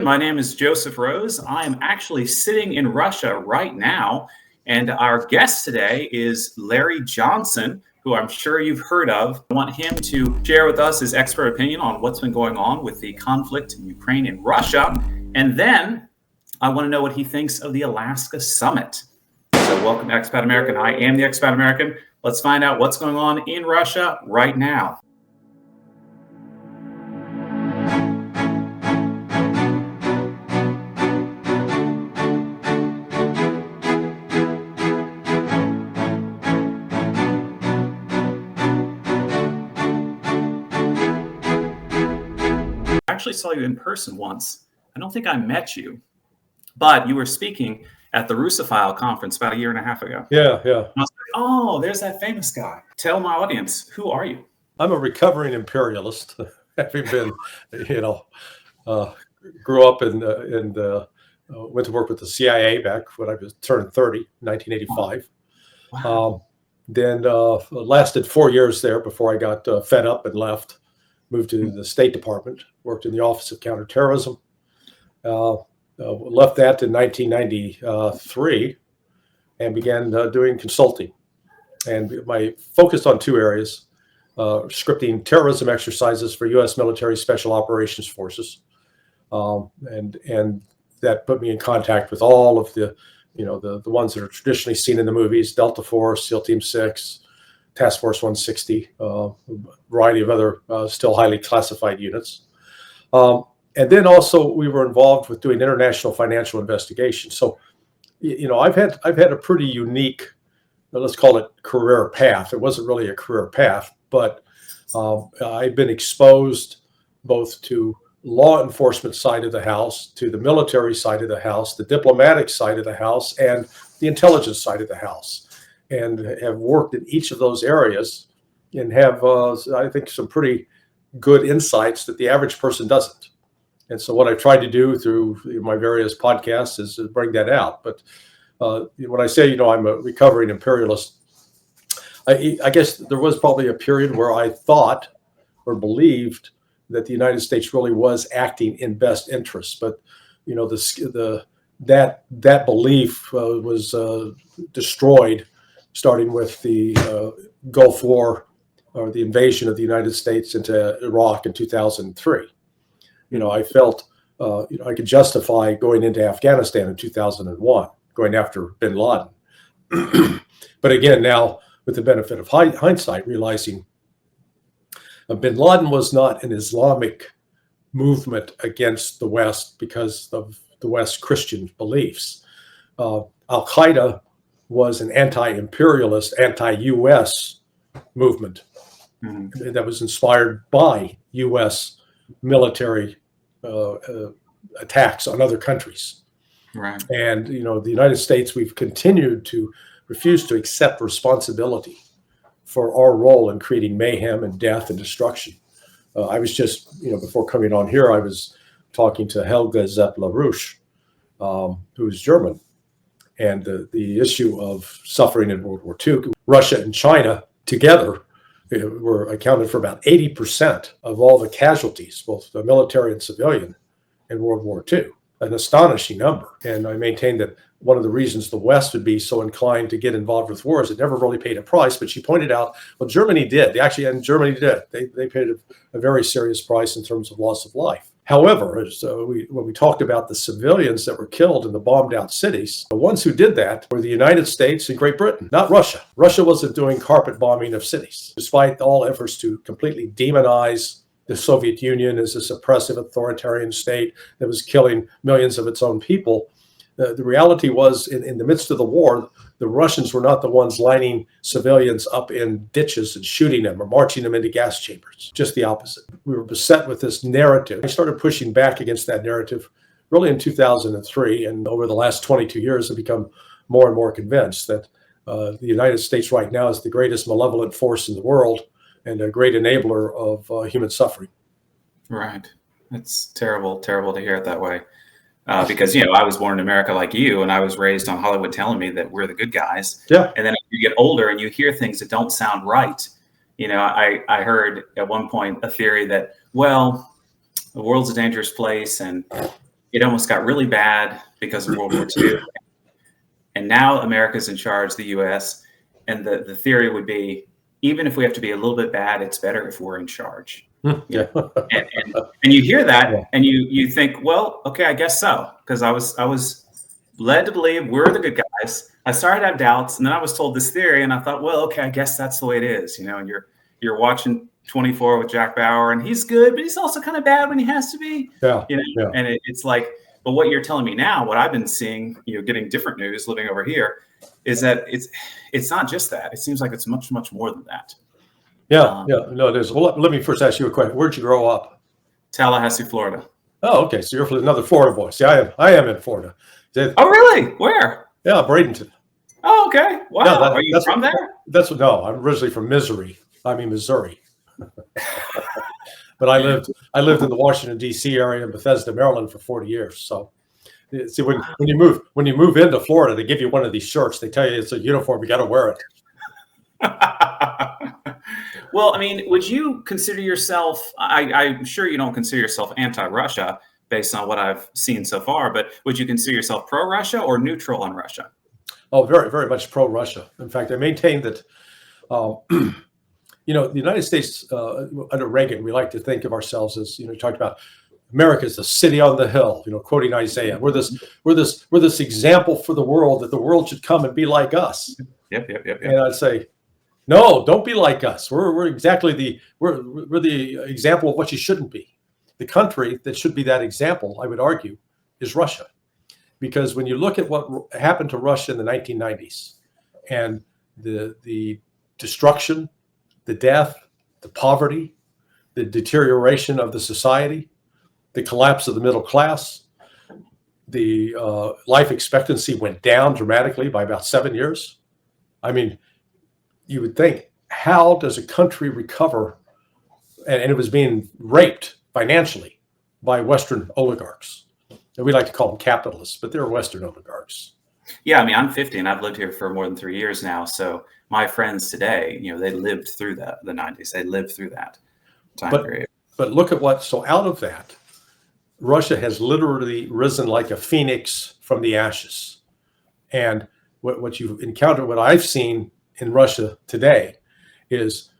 My name is Joseph Rose. I am actually sitting in Russia right now, and our guest today is Larry Johnson, who I'm sure you've heard of. I want him to share with us his expert opinion on what's been going on with the conflict in Ukraine and Russia, and then I want to know what he thinks of the Alaska summit. So welcome to Expat American. I am the Expat American. Let's find out what's going on in Russia right now. I actually saw you in person once. I don't think I met you, but you were speaking at the Russophile conference about a year and a half ago. Yeah. And I was like, oh, there's that famous guy. Tell my audience, who are you? I'm a recovering imperialist, having been, grew up and went to work with the CIA back when I turned 30, 1985. Wow. Then lasted 4 years there before I got fed up and left. Moved to the State Department, worked in the Office of Counterterrorism. Left that in 1993 and began doing consulting. And my focused on two areas, scripting terrorism exercises for U.S. military special operations forces. And that put me in contact with all of the ones that are traditionally seen in the movies, Delta Force, SEAL Team 6, Task Force 160, a variety of other still highly classified units. And then also we were involved with doing international financial investigation. So, I've had a pretty unique, let's call it career path. It wasn't really a career path, but I've been exposed both to law enforcement side of the house, to the military side of the house, the diplomatic side of the house, and the intelligence side of the house, and have worked in each of those areas and have, I think, some pretty good insights that the average person doesn't. And so what I've tried to do through my various podcasts is to bring that out. But when I say, I'm a recovering imperialist, I guess there was probably a period where I thought or believed that the United States really was acting in best interest. But, that belief was destroyed, starting with the Gulf War, or the invasion of the United States into Iraq in 2003. I felt, I could justify going into Afghanistan in 2001, going after bin Laden. But again, now with the benefit of hindsight, realizing bin Laden was not an Islamic movement against the West because of the West's Christian beliefs. Al-Qaeda was an anti-imperialist, anti-U.S. movement that was inspired by U.S. military attacks on other countries. Right. And, the United States, we've continued to refuse to accept responsibility for our role in creating mayhem and death and destruction. I was just, before coming on here, I was talking to Helga Zepp-LaRouche, who's German, and the issue of suffering in World War II. Russia and China together were accounted for about 80% of all the casualties, both the military and civilian, in World War II, an astonishing number. And I maintain that one of the reasons the West would be so inclined to get involved with wars, it never really paid a price. But she pointed out, well, Germany did. Germany did. They paid a very serious price in terms of loss of life. However, when we talked about the civilians that were killed in the bombed out cities, the ones who did that were the United States and Great Britain, not Russia. Russia wasn't doing carpet bombing of cities, despite all efforts to completely demonize the Soviet Union as this oppressive authoritarian state that was killing millions of its own people. The reality was, in the midst of the war, the Russians were not the ones lining civilians up in ditches and shooting them or marching them into gas chambers. Just the opposite. We were beset with this narrative. I started pushing back against that narrative really in 2003. And over the last 22 years, I've become more and more convinced that the United States right now is the greatest malevolent force in the world and a great enabler of human suffering. Right. It's terrible to hear it that way. Because, I was born in America like you, and I was raised on Hollywood telling me that we're the good guys. Yeah. And then as you get older and you hear things that don't sound right, I heard at one point a theory that, well, the world's a dangerous place and it almost got really bad because of World War II. And now America's in charge, the U.S., and the theory would be, even if we have to be a little bit bad, it's better if we're in charge. Yeah. And you hear that, and you think, well, okay, I guess so, because I was led to believe we're the good guys. I started to have doubts, and then I was told this theory, and I thought, well, okay, I guess that's the way it is, And you're watching 24 with Jack Bauer, and he's good, but he's also kind of bad when he has to be. Yeah. And it's like, but what you're telling me now, what I've been seeing, getting different news living over here, is that it's not just that. It seems like it's much, much more than that. Yeah. No, it is. Well, let me first ask you a question. Where'd you grow up? Tallahassee, Florida. Oh, okay. So you're another Florida boy. See, I am in Florida. Oh, really? Where? Yeah, Bradenton. Oh, okay. Wow. Yeah, Are you from there? No, I'm originally from Missouri. Missouri. But I lived in the Washington D.C. area in Bethesda, Maryland for 40 years. So, see, when you move into Florida, they give you one of these shirts. They tell you it's a uniform. You got to wear it. Well, would you consider yourself? I'm sure you don't consider yourself anti-Russia based on what I've seen so far. But would you consider yourself pro-Russia or neutral on Russia? Oh, very, very much pro-Russia. In fact, I maintain that. The United States, under Reagan, we like to think of ourselves as, you talked about America is the city on the hill, quoting Isaiah. We're this example for the world, that the world should come and be like us. Yep. And I'd say, no, don't be like us. We're exactly we're the example of what you shouldn't be. The country that should be that example, I would argue, is Russia. Because when you look at what happened to Russia in the 1990s and the destruction, the death, the poverty, the deterioration of the society, the collapse of the middle class, the life expectancy went down dramatically by about 7 years. You would think, how does a country recover? And it was being raped financially by Western oligarchs. And we like to call them capitalists, but they're Western oligarchs. Yeah, I'm 50 and I've lived here for more than 3 years now. So my friends today, they lived through the 90s. They lived through that time period. But look at so out of that, Russia has literally risen like a phoenix from the ashes. And what you've encountered, what I've seen in Russia today, is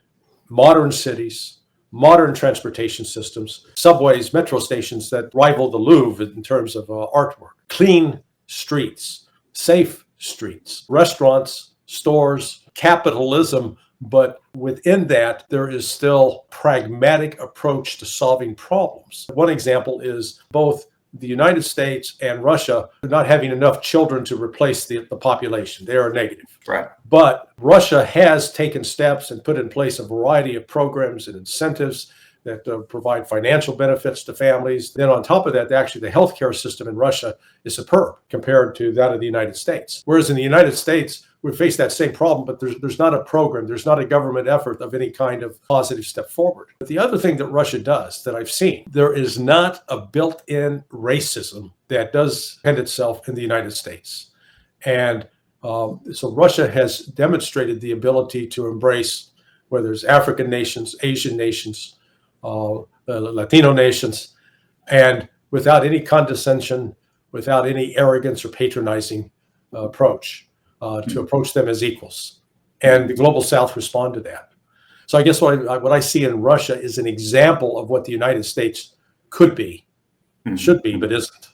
modern cities, modern transportation systems, subways, metro stations that rival the Louvre in terms of artwork, clean streets, safe streets, restaurants, stores, capitalism. But within that, there is still pragmatic approach to solving problems. One example is both the United States and Russia not having enough children to replace the population. They are negative. Right. But Russia has taken steps and put in place a variety of programs and incentives that provide financial benefits to families. Then on top of that, actually the healthcare system in Russia is superb compared to that of the United States. Whereas in the United States, we face that same problem, but there's not a program, there's not a government effort of any kind of positive step forward. But the other thing that Russia does that I've seen, there is not a built-in racism that does end itself in the United States. And so Russia has demonstrated the ability to embrace, whether it's African nations, Asian nations, Latino nations, and without any condescension, without any arrogance or patronizing approach. To approach them as equals. And the global South respond to that. So I guess what I see in Russia is an example of what the United States could be, should be, but isn't.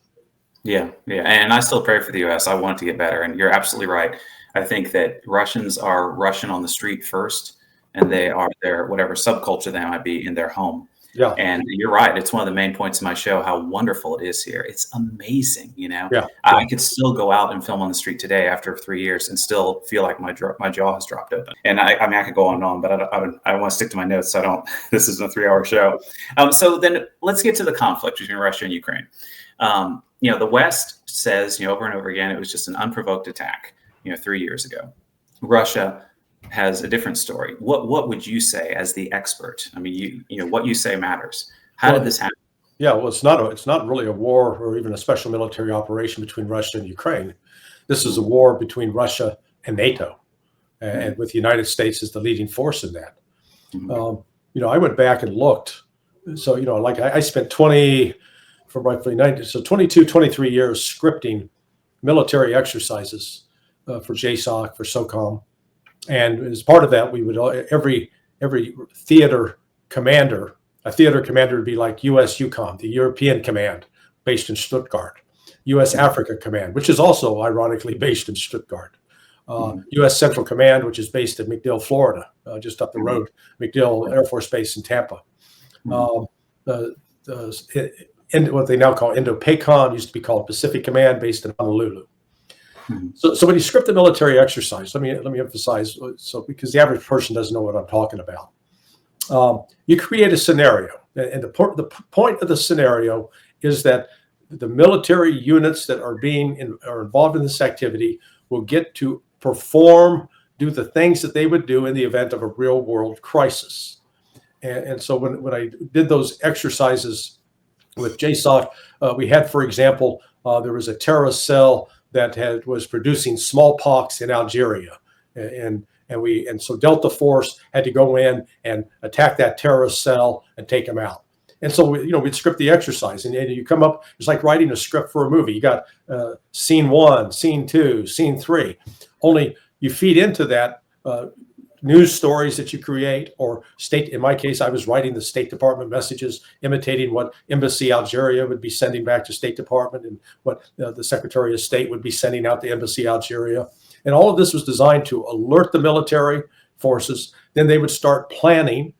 Yeah. And I still pray for the U.S. I want it to get better. And you're absolutely right. I think that Russians are Russian on the street first, and they are their whatever subculture they might be in their home. Yeah. And you're right. It's one of the main points of my show, how wonderful it is here. It's amazing. Yeah. I could still go out and film on the street today after 3 years and still feel like my jaw has dropped open. And I could go on and on, but I don't want to stick to my notes. So I don't, this is a 3-hour show. So then let's get to the conflict between Russia and Ukraine. The West says, over and over again, it was just an unprovoked attack, 3 years ago. Russia has a different story. What would you say as the expert? What you say matters. How did this happen? Yeah, well, it's not really a war or even a special military operation between Russia and Ukraine. This is a war between Russia and NATO, and with the United States as the leading force in that. I went back and looked. So, I spent for roughly 23 years scripting military exercises for JSOC, for SOCOM. And as part of that, we would, every theater commander, a theater commander would be like US EUCOM, the European Command, based in Stuttgart, US Africa Command, which is also ironically based in Stuttgart, US Central Command, which is based in MacDill, Florida, just up the road, MacDill Air Force Base in Tampa. And what they now call Indo-PACOM, used to be called Pacific Command, based in Honolulu. So when you script a military exercise, let me emphasize, so because the average person doesn't know what I'm talking about. You create a scenario, and the point of the scenario is that the military units that are involved in this activity will get to perform, do the things that they would do in the event of a real world crisis. And so when I did those exercises with JSOC, we had, for example, there was a terrorist cell that was producing smallpox in Algeria, and so Delta Force had to go in and attack that terrorist cell and take them out. And so we'd script the exercise, and you come up. It's like writing a script for a movie. You got scene 1, scene 2, scene 3. Only you feed into that news stories that you create, or state. In my case, I was writing the State Department messages, imitating what Embassy Algeria would be sending back to State Department, and what the Secretary of State would be sending out to Embassy Algeria. And all of this was designed to alert the military forces. Then they would start planning,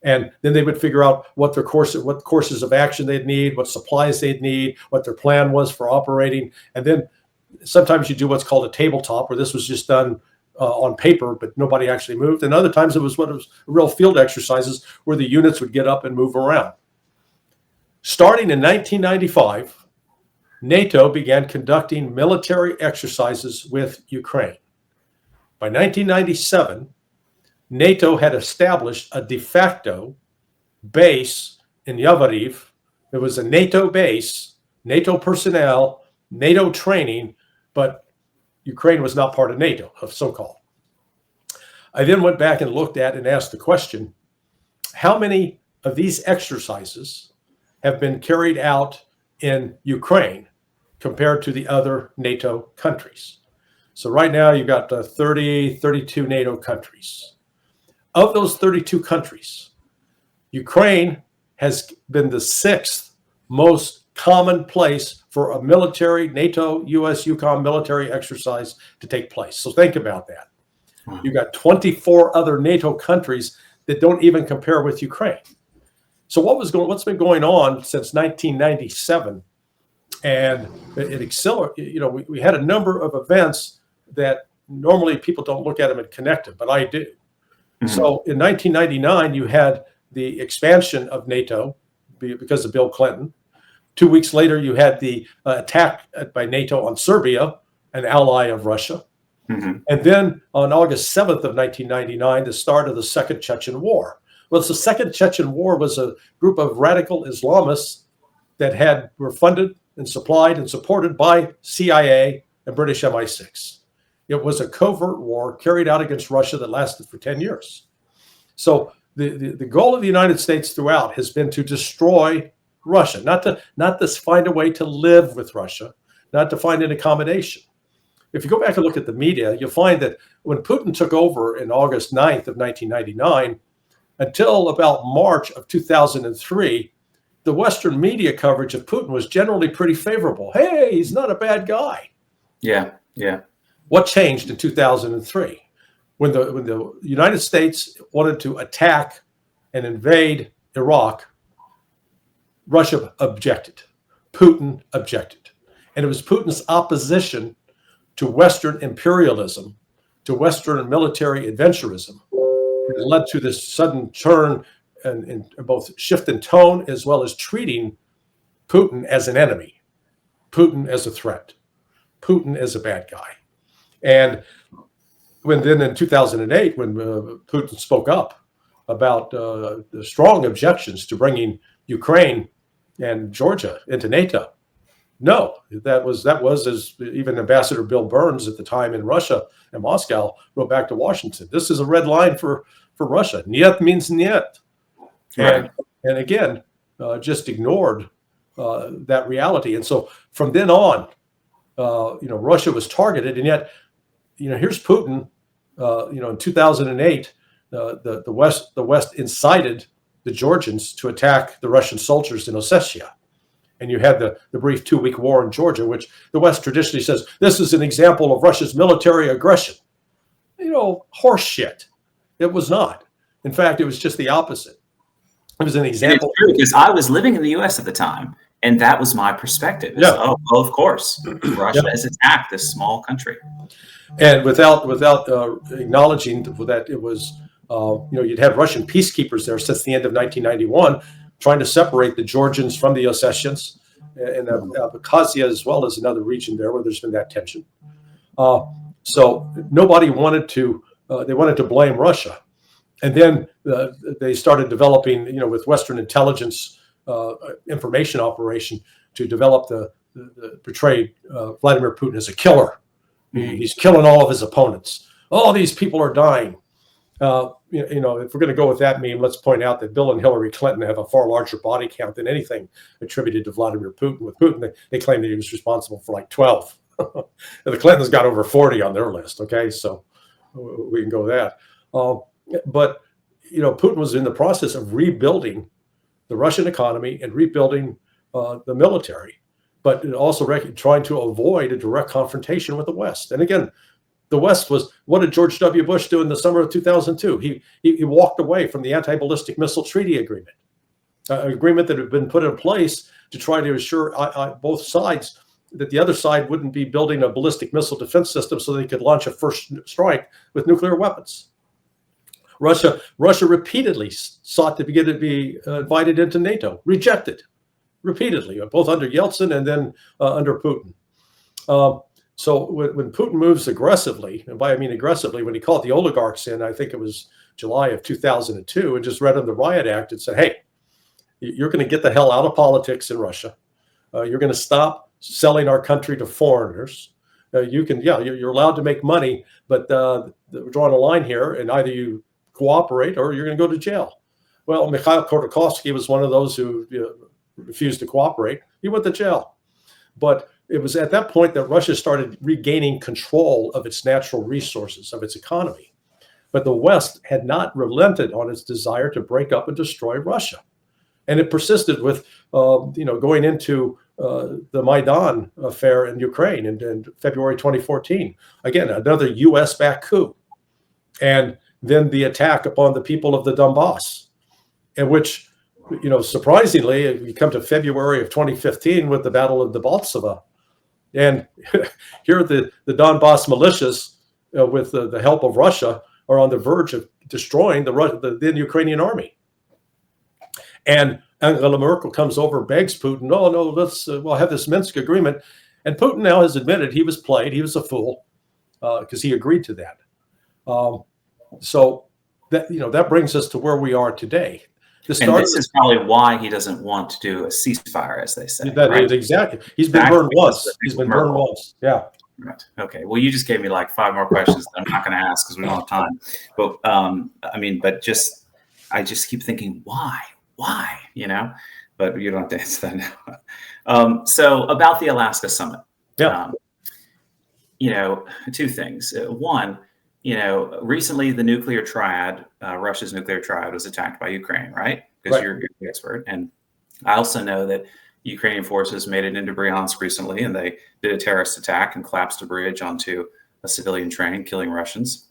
and then they would figure out what courses of action they'd need, what supplies they'd need, what their plan was for operating. And then sometimes you do what's called a tabletop, where this was just done on paper, but nobody actually moved. And other times it was real field exercises where the units would get up and move around. Starting in 1995, NATO began conducting military exercises with Ukraine. By 1997, NATO had established a de facto base in Yavoriv. It was a NATO base, NATO personnel, NATO training, but Ukraine was not part of NATO, so-called. I then went back and looked at and asked the question, how many of these exercises have been carried out in Ukraine compared to the other NATO countries? So right now you've got 32 NATO countries. Of those 32 countries, Ukraine has been the 6th most common place for a military NATO US EUCOM military exercise to take place. So think about that. You've got 24 other NATO countries that don't even compare with Ukraine. So what's been going on since 1997? And it accelerated. We had a number of events that normally people don't look at them and connect them, but I do. So in 1999, you had the expansion of NATO because of Bill Clinton. 2 weeks later, you had the attack by NATO on Serbia, an ally of Russia. And then on August 7th of 1999, the start of the Second Chechen War. Well, the Second Chechen War was a group of radical Islamists that were funded and supplied and supported by CIA and British MI6. It was a covert war carried out against Russia that lasted for 10 years. So the goal of the United States throughout has been to destroy Russia, not to find a way to live with Russia, not to find an accommodation. If you go back and look at the media, you'll find that when Putin took over in August 9th of 1999, until about March of 2003, the Western media coverage of Putin was generally pretty favorable. Hey, he's not a bad guy. Yeah. What changed in 2003? When the United States wanted to attack and invade Iraq, Russia objected. Putin objected. And it was Putin's opposition to Western imperialism, to Western military adventurism, that led to this sudden turn in both shift in tone as well as treating Putin as an enemy, Putin as a threat, Putin as a bad guy. And then in 2008, when Putin spoke up about the strong objections to bringing Ukraine and Georgia into NATO, no, that was as even Ambassador Bill Burns at the time in Russia and Moscow wrote back to Washington. This is a red line for Russia. Niet means niet. Right. And again, just ignored that reality. And so from then on, Russia was targeted, and yet, here's Putin. In 2008, the West incited the Georgians to attack the Russian soldiers in Ossetia. And you had the brief 2-week war in Georgia, which the West traditionally says, this is an example of Russia's military aggression. Horse shit. It was not. In fact, it was just the opposite. It was an example. It's true, because I was living in the U.S. at the time, and that was my perspective. Yeah. Oh, well, of course, Russia has attacked this small country. And without acknowledging that it was, you'd had Russian peacekeepers there since the end of 1991, trying to separate the Georgians from the Ossetians, and Abkhazia as well as another region there where there's been that tension. So nobody wanted to, they wanted to blame Russia. And then they started developing, with Western intelligence information operation to develop the portray Vladimir Putin as a killer. He's killing all of his opponents. All these people are dying. If we're going to go with that meme, let's point out that Bill and Hillary Clinton have a far larger body count than anything attributed to Vladimir Putin. With Putin, they claim that he was responsible for like 12. The Clintons got over 40 on their list. Okay, so we can go with that. But Putin was in the process of rebuilding the Russian economy and rebuilding the military, but also trying to avoid a direct confrontation with the West. And again, the West what did George W. Bush do in the summer of 2002? He walked away from the anti-ballistic missile treaty agreement, an agreement that had been put in place to try to assure both sides that the other side wouldn't be building a ballistic missile defense system so they could launch a first strike with nuclear weapons. Russia repeatedly sought to be invited into NATO, rejected repeatedly, both under Yeltsin and then under Putin. So when Putin moves aggressively, and by I mean aggressively, when he called the oligarchs in, I think it was July of 2002, and just read them the riot act and said, hey, you're going to get the hell out of politics in Russia. You're going to stop selling our country to foreigners. You're allowed to make money, but we're drawing a line here, and either you cooperate or you're going to go to jail. Well, Mikhail Khodorkovsky was one of those who refused to cooperate. He went to jail. But it was at that point that Russia started regaining control of its natural resources, of its economy. But the West had not relented on its desire to break up and destroy Russia. And it persisted with, going into the Maidan affair in Ukraine in February 2014. Again, another U.S.-backed coup. And then the attack upon the people of the Donbass, in which, surprisingly, we come to February of 2015 with the Battle of Debaltseve. And here the Donbass militias, with the help of Russia, are on the verge of destroying the then Ukrainian army. And Angela Merkel comes over, begs Putin, no, let's we'll have this Minsk agreement. And Putin now has admitted he was played, he was a fool, because he agreed to that. So that brings us to where we are today. This is probably why he doesn't want to do a ceasefire, as they say. Right? Exactly. He's been burned once. Yeah. Right. Okay. Well, you just gave me like 5 more questions that I'm not going to ask because we don't have time. But I just keep thinking, why? But you don't have to answer that now. So about the Alaska summit. Yeah. 2 things. One, recently the nuclear triad, Russia's nuclear triad, was attacked by Ukraine, right? Because you're the expert. And I also know that Ukrainian forces made it into Bryansk recently, and they did a terrorist attack and collapsed a bridge onto a civilian train, killing Russians,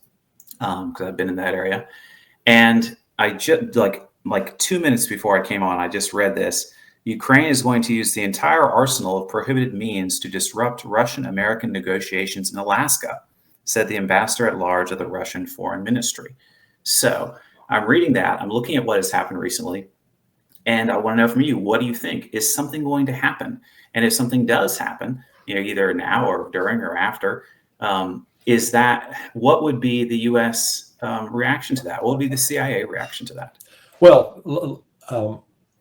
because I've been in that area. And I just, like 2 minutes before I came on, I just read this. Ukraine is going to use the entire arsenal of prohibited means to disrupt Russian-American negotiations in Alaska, said the ambassador at large of the Russian Foreign Ministry. So I'm reading that. I'm looking at what has happened recently. And I want to know from you, what do you think? Is something going to happen? And if something does happen, either now or during or after, what would be the U.S. Reaction to that? What would be the CIA reaction to that? Well,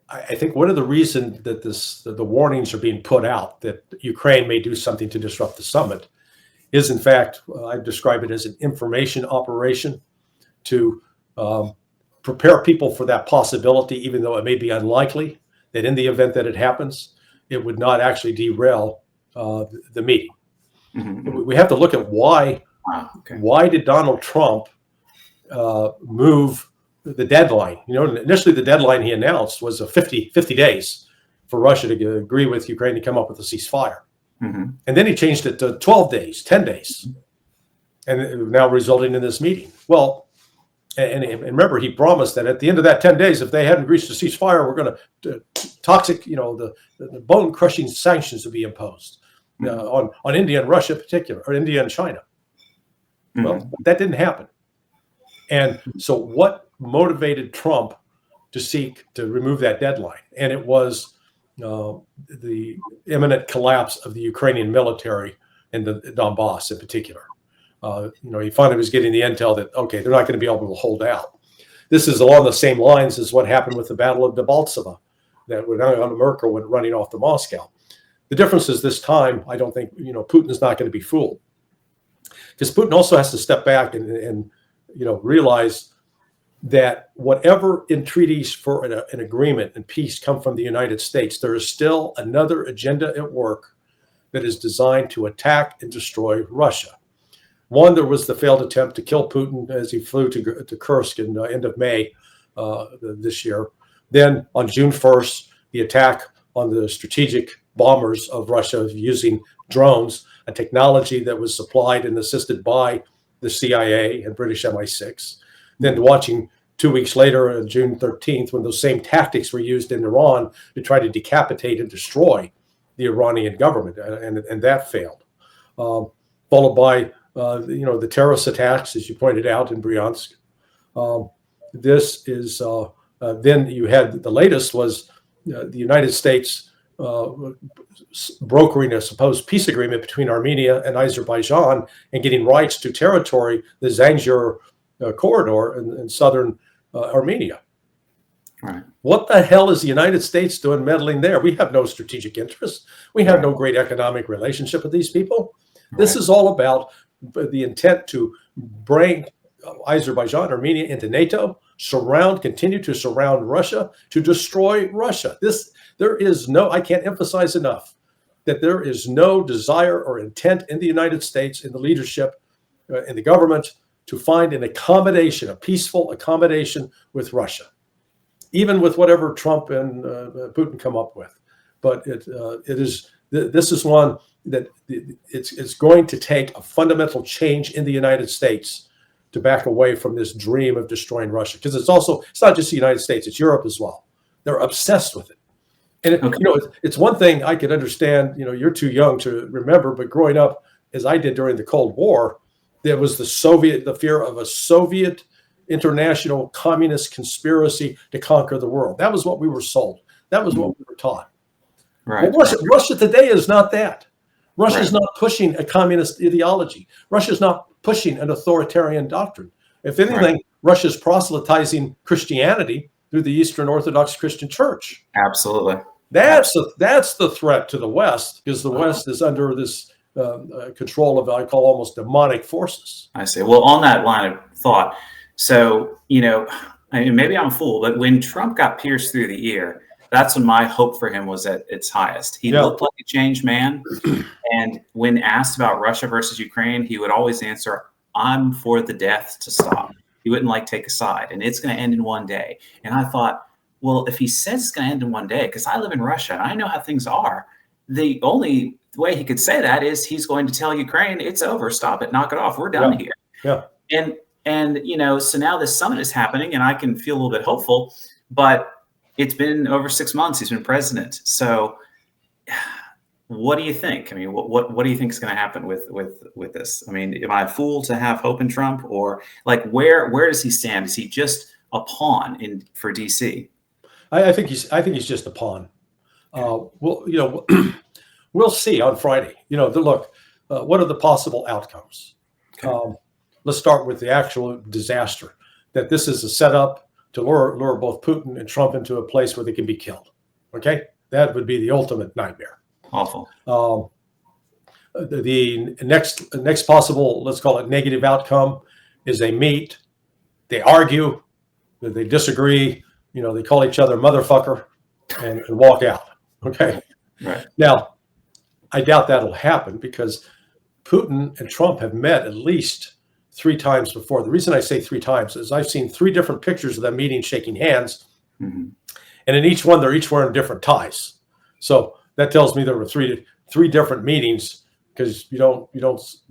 I think one of the reasons that the warnings are being put out that Ukraine may do something to disrupt the summit is, in fact, I describe it as an information operation to prepare people for that possibility, even though it may be unlikely, that in the event that it happens, it would not actually derail the meeting. Mm-hmm. We have to look at why. Okay. Why did Donald Trump move the deadline? Initially the deadline he announced was 50 days for Russia to agree with Ukraine to come up with a ceasefire. Mm-hmm. And then he changed it to 12 days, 10 days, and now resulting in this meeting. Well, and remember, he promised that at the end of that 10 days, if they hadn't reached a ceasefire, we're going to the bone-crushing sanctions would be imposed on India and Russia in particular, or India and China. Mm-hmm. Well, that didn't happen. And so what motivated Trump to seek to remove that deadline? And it was the imminent collapse of the Ukrainian military in the Donbass in particular. He finally was getting the intel that, okay, they're not going to be able to hold out. This is along the same lines as what happened with the Battle of Debaltseve, that when America went running off to Moscow. The difference is this time, I don't think, Putin is not going to be fooled. Because Putin also has to step back and realize that whatever entreaties for an agreement and peace come from the United States, there is still another agenda at work that is designed to attack and destroy Russia. One, there was the failed attempt to kill Putin as he flew to KURSK in the end of May this year. Then on June 1st, the attack on the strategic bombers of Russia using drones, a technology that was supplied and assisted by the CIA and British MI6. Then watching 2 weeks later, on June 13th, when those same tactics were used in Iran to try to decapitate and destroy the Iranian government, and that failed. Followed by the terrorist attacks, as you pointed out, in Bryansk. This is then you had the latest was the United States brokering a supposed peace agreement between Armenia and Azerbaijan and getting rights to territory, the Zangezur corridor in southern Armenia. Right. What the hell is the United States doing meddling there? We have no strategic interest. We have no great economic relationship with these people. Right. This is all about the intent to bring Azerbaijan, Armenia into NATO, continue to surround Russia, to destroy Russia. There is I can't emphasize enough that there is no desire or intent in the United States, in the leadership, in the government, to find an accommodation, a peaceful accommodation with Russia, even with whatever Trump and Putin come up with. But this is one that it's going to take a fundamental change in the United States to back away from this dream of destroying Russia. Because it's not just the United States, it's Europe as well. They're obsessed with it. And it's one thing I could understand, you're too young to remember, but growing up, as I did during the Cold War, there was the fear of a Soviet international communist conspiracy to conquer the world. That was what we were sold. That was what we were taught. Right. Well, Russia today is not that. Russia's not pushing a communist ideology. Russia's not pushing an authoritarian doctrine. If anything, Russia's proselytizing Christianity through the Eastern Orthodox Christian Church. Absolutely. That's the threat to the West, because the West is under this control of, I call, almost demonic forces. I see. Well, on that line of thought, so, maybe I'm a fool, but when Trump got pierced through the ear, that's when my hope for him was at its highest. He looked like a changed man. And when asked about Russia versus Ukraine, he would always answer, I'm for the death to stop. He wouldn't take a side, and it's going to end in one day. And I thought, well, if he says it's going to end in one day, because I live in Russia and I know how things are, the only way he could say that is he's going to tell Ukraine, it's over, stop it, knock it off, we're done here. Yeah. And so now this summit is happening, and I can feel a little bit hopeful, but it's been over 6 months he's been president. So what do you think? I mean, what do you think is going to happen with this? I mean, am I a fool to have hope in Trump, or where does he stand? Is he just a pawn for DC? I think he's just a pawn. We'll see on Friday. Look, what are the possible outcomes? Okay. Let's start with the actual disaster. That this is a setup to lure both Putin and Trump into a place where they can be killed. Okay, that would be the ultimate nightmare. Awful. The next possible, let's call it negative outcome, is they meet, they argue, they disagree, they call each other motherfucker, and walk out. Okay. Right. Now, I doubt that'll happen because Putin and Trump have met at least 3 times before. The reason I say 3 times is I've seen 3 different pictures of them meeting, shaking hands. Mm-hmm. And in each one, they're each wearing different ties. So that tells me there were three different meetings, because you don't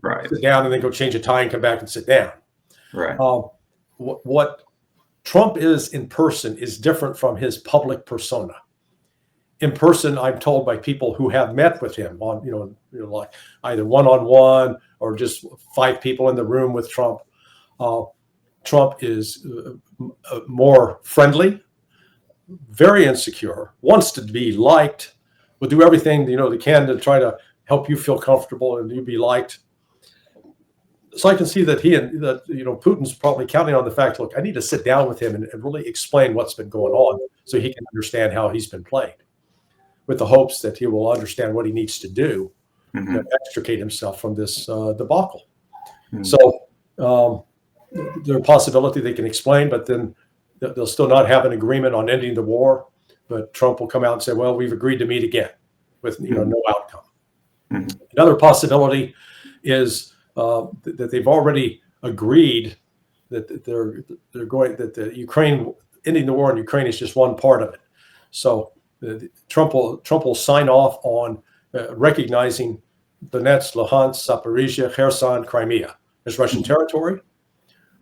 Right. sit down and then go change a tie and come back and sit down. Right. What Trump is in person is different from his public persona. In person, I'm told by people who have met with him on, like either one-on-one or just 5 people in the room with Trump. Trump is more friendly, very insecure, wants to be liked, will do everything they can to try to help you feel comfortable and you be liked. So I can see that Putin's probably counting on the fact, look, I need to sit down with him and really explain what's been going on so he can understand how he's been played, with the hopes that he will understand what he needs to do to extricate himself from this debacle. So there's a possibility they can explain, but then they'll still not have an agreement on ending the war. But Trump will come out and say, well, we've agreed to meet again with no outcome. Another possibility is that they've already agreed that they're going, that the Ukraine, ending the war in Ukraine is just one part of it. So Trump will sign off on recognizing Donetsk, Luhansk, Zaporizhia, Kherson, Crimea as Russian territory.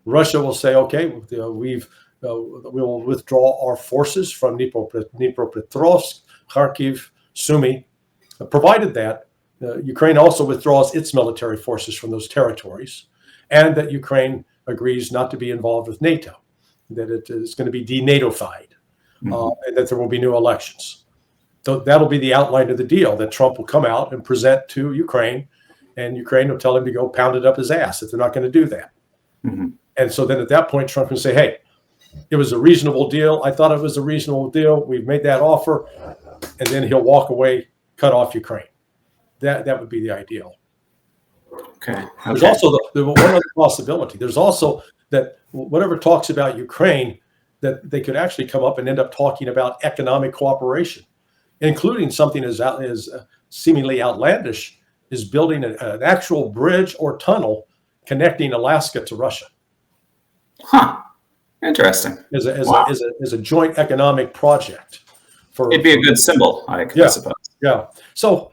Russia will say, okay, we will withdraw our forces from Dnipropetrovsk, Kharkiv, Sumy, provided that Ukraine also withdraws its military forces from those territories, and that Ukraine agrees not to be involved with NATO, that it is going to be denatofied, and that there will be new elections. So that'll be the outline of the deal that Trump will come out and present to Ukraine, and Ukraine will tell him to go pound it up his ass if they're not going to do that. And so then at that point, Trump can say, hey, it was a reasonable deal. I thought it was a reasonable deal. We've made that offer. And then he'll walk away, cut off Ukraine. That would be the ideal. Okay. There's also one other possibility. There's also that whatever talks about Ukraine, that they could actually come up and end up talking about economic cooperation, including something as seemingly outlandish is building an actual bridge or tunnel connecting Alaska to Russia. Huh. Interesting. As a joint economic project. It'd be a good symbol, I suppose. Yeah. So,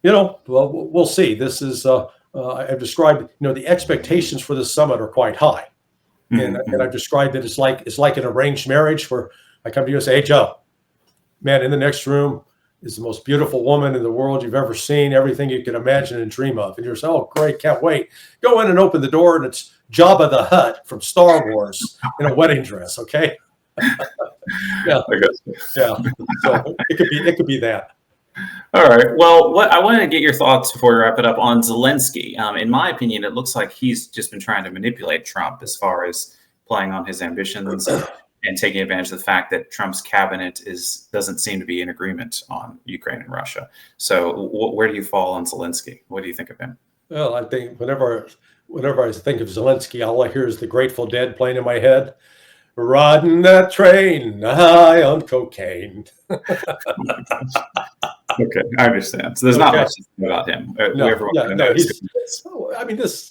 we'll see. This is, I've described, the expectations for this summit are quite high. And I've described that it's like an arranged marriage where I come to you and say, hey, Joe, man, in the next room is the most beautiful woman in the world you've ever seen, everything you can imagine and dream of. And you're saying, oh, great, can't wait. Go in and open the door, and it's Jabba the Hutt from Star Wars in a wedding dress, okay? Yeah. I guess. Yeah. So it could be that. All right. Well, I wanted to get your thoughts before we wrap it up on Zelensky. In my opinion, it looks like he's just been trying to manipulate Trump as far as playing on his ambitions and taking advantage of the fact that Trump's cabinet doesn't seem to be in agreement on Ukraine and Russia. So where do you fall on Zelensky? What do you think of him? Well, I think whenever I think of Zelensky, all I hear is the Grateful Dead playing in my head. Riding that train, high on cocaine. Okay, I understand. So there's not much to say about him. I mean, this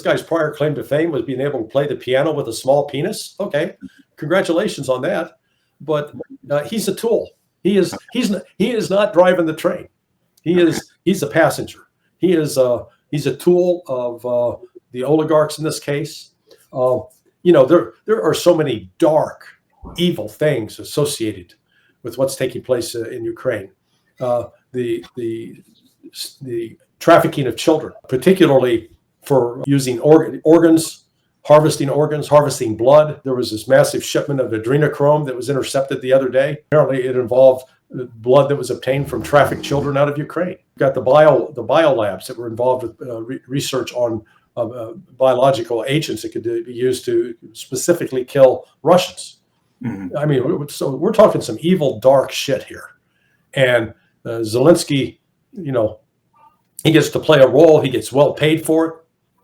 guy's prior claim to fame was being able to play the piano with a small penis. Okay, congratulations on that. But he's a tool. He is not driving the train. He's a passenger. He's a tool of the oligarchs in this case. There are so many dark, evil things associated with what's taking place in Ukraine. The trafficking of children, particularly for using organs, harvesting blood. There was this massive shipment of adrenochrome that was intercepted the other day. Apparently, it involved blood that was obtained from trafficked children out of Ukraine. We've got the biolabs that were involved with research on biological agents that could be used to specifically kill Russians. I mean, so we're talking some evil, dark shit here. And Zelensky, he gets to play a role. He gets well paid for it.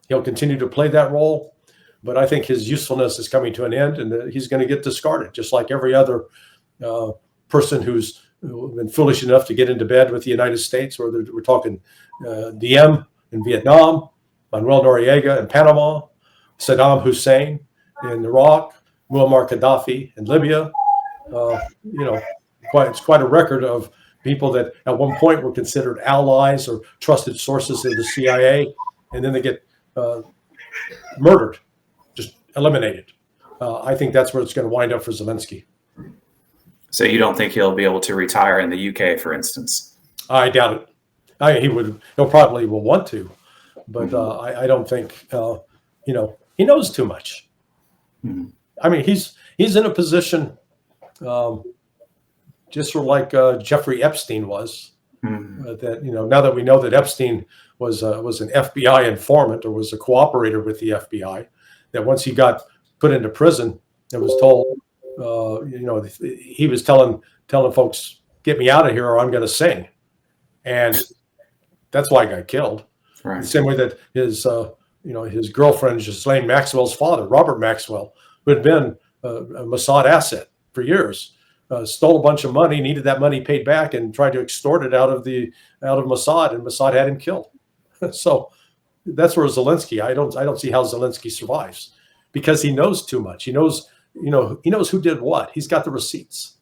He'll continue to play that role. But I think his usefulness is coming to an end, and he's going to get discarded, just like every other person who's who have been foolish enough to get into bed with the United States, whether we're talking Diem in Vietnam, Manuel Noriega in Panama, Saddam Hussein in Iraq, Muammar Gaddafi in Libya. It's quite a record of people that at one point were considered allies or trusted sources of the CIA, and then they get murdered, just eliminated. I think that's where it's going to wind up for Zelensky. So you don't think he'll be able to retire in the UK, for instance? I doubt it. He'll probably will want to, but I don't think, he knows too much. Mm-hmm. I mean, he's in a position, just sort of like Jeffrey Epstein was, that, now that we know that Epstein was an FBI informant or was a cooperator with the FBI, that once he got put into prison and was told, he was telling folks, get me out of here or I'm going to sing. And that's why he got killed. Right. The same way that his girlfriend, Ghislaine Maxwell's father, Robert Maxwell, who had been a Mossad asset for years, stole a bunch of money, needed that money paid back, and tried to extort it out of Mossad, and Mossad had him killed. So that's where Zelensky. I don't see how Zelensky survives, because he knows too much. He knows who did what. He's got the receipts,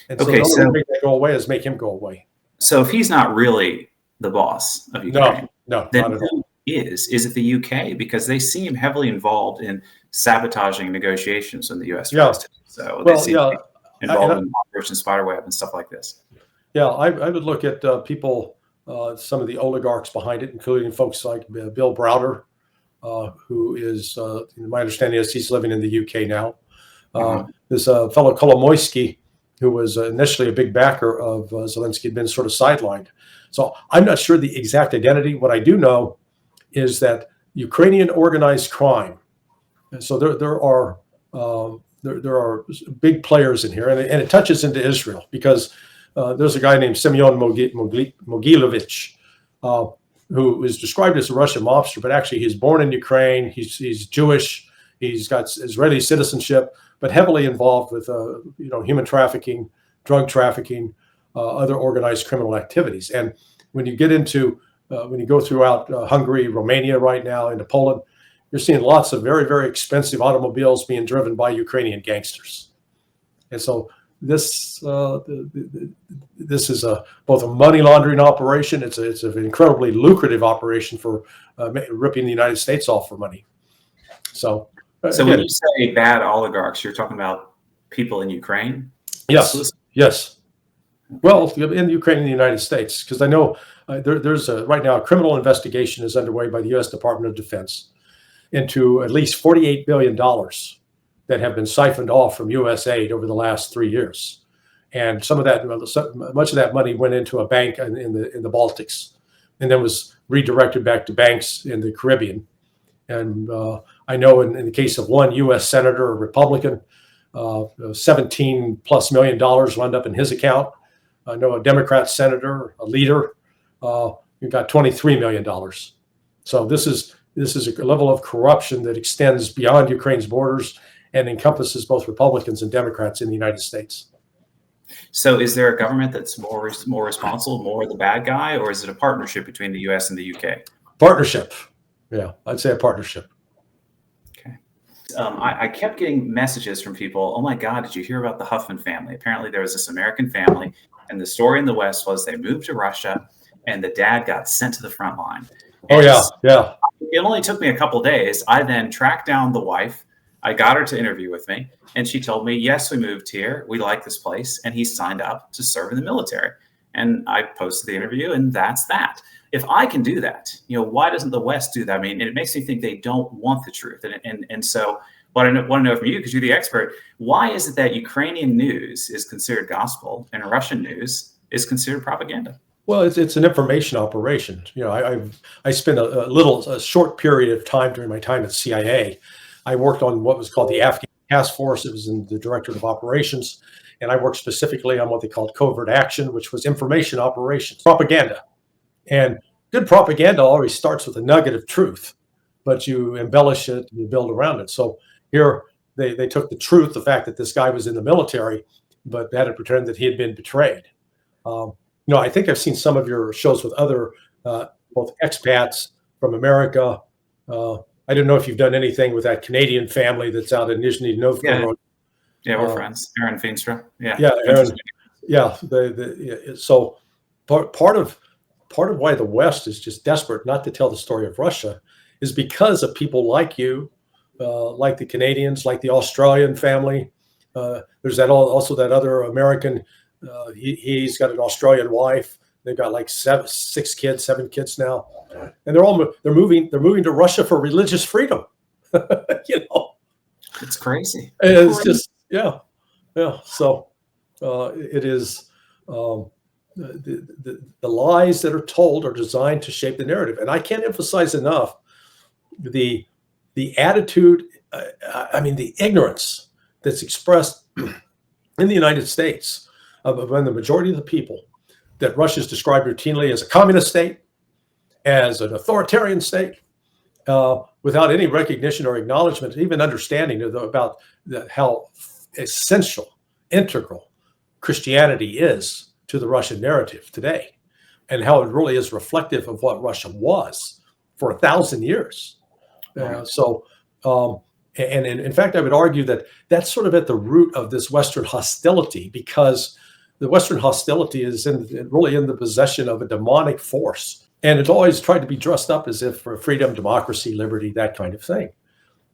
and so the only way to make that go away is make him go away. So if he's not really the boss of Ukraine, no, then who is it the UK? Because they seem heavily involved in sabotaging negotiations in the US. Yeah. So they seem to be involved in Operation Spiderweb and stuff like this. Yeah, I would look at people, some of the oligarchs behind it, including folks like Bill Browder, who is, my understanding is he's living in the UK now. This fellow Kolomoisky, who was initially a big backer of Zelensky, had been sort of sidelined. So I'm not sure the exact identity. What I do know is that Ukrainian organized crime. And so there are big players in here, and it touches into Israel, because there's a guy named Semyon Mogilovich, who is described as a Russian mobster, but actually he's born in Ukraine. He's Jewish. He's got Israeli citizenship, but heavily involved with human trafficking, drug trafficking, other organized criminal activities. And when you get into when you go throughout Hungary, Romania right now, into Poland, you're seeing lots of very, very expensive automobiles being driven by Ukrainian gangsters. And so this is both a money laundering operation. It's an incredibly lucrative operation for ripping the United States off for money. So when you say bad oligarchs, you're talking about people in Ukraine? Yes. Well, in Ukraine and the United States, because I know there's right now a criminal investigation is underway by the U.S. Department of Defense into at least $48 billion that have been siphoned off from U.S. aid over the last 3 years, and much of that money went into a bank in the Baltics, and then was redirected back to banks in the Caribbean. And I know in the case of one U.S. senator, a Republican, $17+ million wound up in his account. I know a Democrat senator, a leader, who got $23 million. So this is a level of corruption that extends beyond Ukraine's borders and encompasses both Republicans and Democrats in the United States. So is there a government that's more responsible, more the bad guy, or is it a partnership between the U.S. and the UK? Partnership. Yeah, I'd say a partnership. Okay. I kept getting messages from people, oh my God, did you hear about the Huffman family? Apparently there was this American family, and the story in the West was they moved to Russia, and the dad got sent to the front line. And yeah. It only took me a couple of days. I then tracked down the wife. I got her to interview with me, and she told me, yes, we moved here. We like this place. And he signed up to serve in the military. And I posted the interview, and that's that. If I can do that, why doesn't the West do that? I mean, it makes me think they don't want the truth. And so what I want to know from you, because you're the expert, why is it that Ukrainian news is considered gospel and Russian news is considered propaganda? Well, it's an information operation. I spent a short period of time during my time at CIA. I worked on what was called the Afghan Task Force. It was in the Directorate of Operations, and I worked specifically on what they called covert action, which was information operations, propaganda. And good propaganda always starts with a nugget of truth, but you embellish it and you build around it. So here they took the truth, the fact that this guy was in the military, but had to pretend that he had been betrayed. I think I've seen some of your shows with other both expats from America. I don't know if you've done anything with that Canadian family that's out in Nizhny Novgorod. Yeah, we're friends. Aaron Feenstra. Yeah. Yeah, Aaron. Yeah. So part of why the West is just desperate not to tell the story of Russia is because of people like you, like the Canadians, like the Australian family. There's also that other American. He's got an Australian wife. They've got like 7 kids now, and they're moving to Russia for religious freedom. It's crazy. It's just yeah. So it is the lies that are told are designed to shape the narrative, and I can't emphasize enough the attitude. The ignorance that's expressed in the United States among the majority of the people, that Russia is described routinely as a communist state, as an authoritarian state, without any recognition or acknowledgement, even understanding about how essential, integral Christianity is to the Russian narrative today, and how it really is reflective of what Russia was for 1,000 years. And in fact, I would argue that that's sort of at the root of this Western hostility, because the Western hostility is really in the possession of a demonic force. And it's always tried to be dressed up as if for freedom, democracy, liberty, that kind of thing.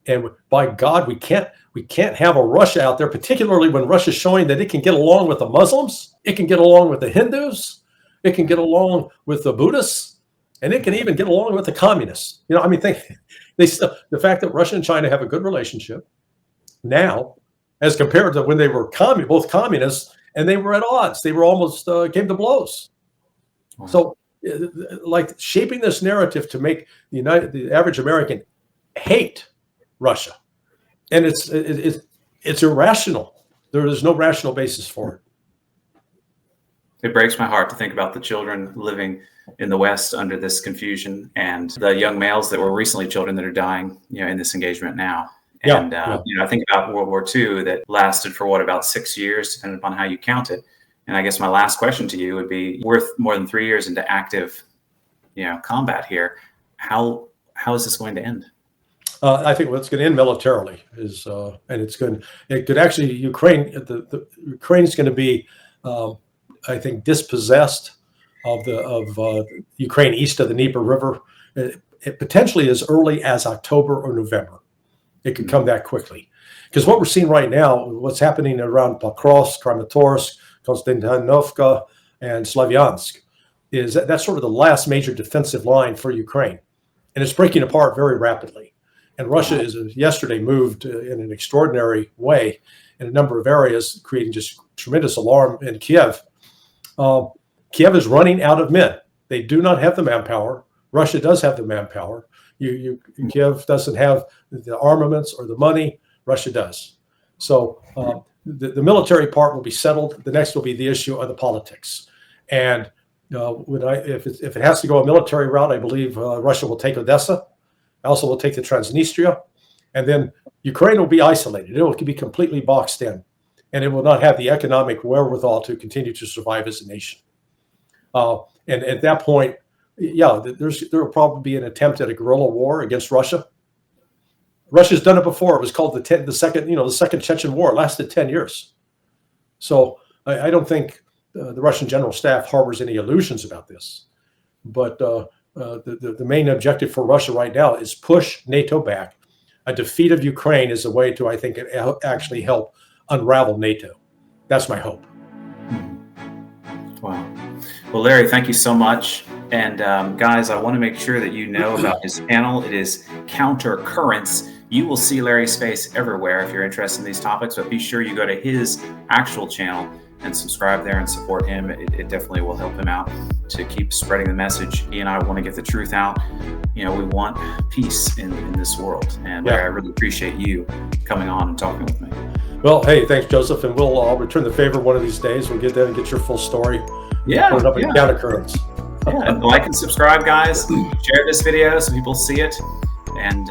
And by God, we can't have a Russia out there, particularly when Russia's showing that it can get along with the Muslims, it can get along with the Hindus, it can get along with the Buddhists, and it can even get along with the communists. The fact that Russia and China have a good relationship now, as compared to when they were both communists, and they were at odds. They were almost came to blows. Wow. So, like shaping this narrative to make the average American hate Russia, and it's irrational. There is no rational basis for it. It breaks my heart to think about the children living in the West under this confusion, and the young males that were recently children that are dying, in this engagement now. And I think about World War II that lasted for about 6 years, depending upon how you count it. And I guess my last question to you would be: worth more than 3 years into active, combat here. How is this going to end? I think what's going to end militarily is, and it could actually Ukraine. Ukraine is going to be, I think, dispossessed of Ukraine east of the Dnieper River, it potentially as early as October or November. It could come that quickly, because what we're seeing right now, what's happening around Pokrovsk, Kramatorsk, Konstantinovka, and Slavyansk, is that's sort of the last major defensive line for Ukraine, and it's breaking apart very rapidly. And Russia yesterday moved in an extraordinary way in a number of areas, creating just tremendous alarm in Kiev. Kiev is running out of men. They do not have the manpower. Russia does have the manpower. Kiev doesn't have the armaments or the money. Russia does. So the military part will be settled. The next will be the issue of the politics. And if it has to go a military route, I believe Russia will take Odessa. Also will take the Transnistria. And then Ukraine will be isolated. It will be completely boxed in. And it will not have the economic wherewithal to continue to survive as a nation. And at that point, there will probably be an attempt at a guerrilla war against Russia. Russia's done it before. It was called the second Chechen War. It lasted 10 years. So I don't think the Russian general staff harbors any illusions about this. But the main objective for Russia right now is push NATO back. A defeat of Ukraine is a way to, I think, actually help unravel NATO. That's my hope. Wow. Well, Larry, thank you so much. And guys, I want to make sure that you know about his channel. It is Counter Currents. You will see Larry's face everywhere if you're interested in these topics, but be sure you go to his actual channel and subscribe there and support him. It definitely will help him out to keep spreading the message. He and I want to get the truth out. We want peace in this world. And Larry, I really appreciate you coming on and talking with me. Well, hey, thanks, Joseph. And I'll return the favor one of these days. We'll get there and get your full story. Yeah. Put it up in Counter Currents. And like and subscribe, guys. Share this video so people see it. And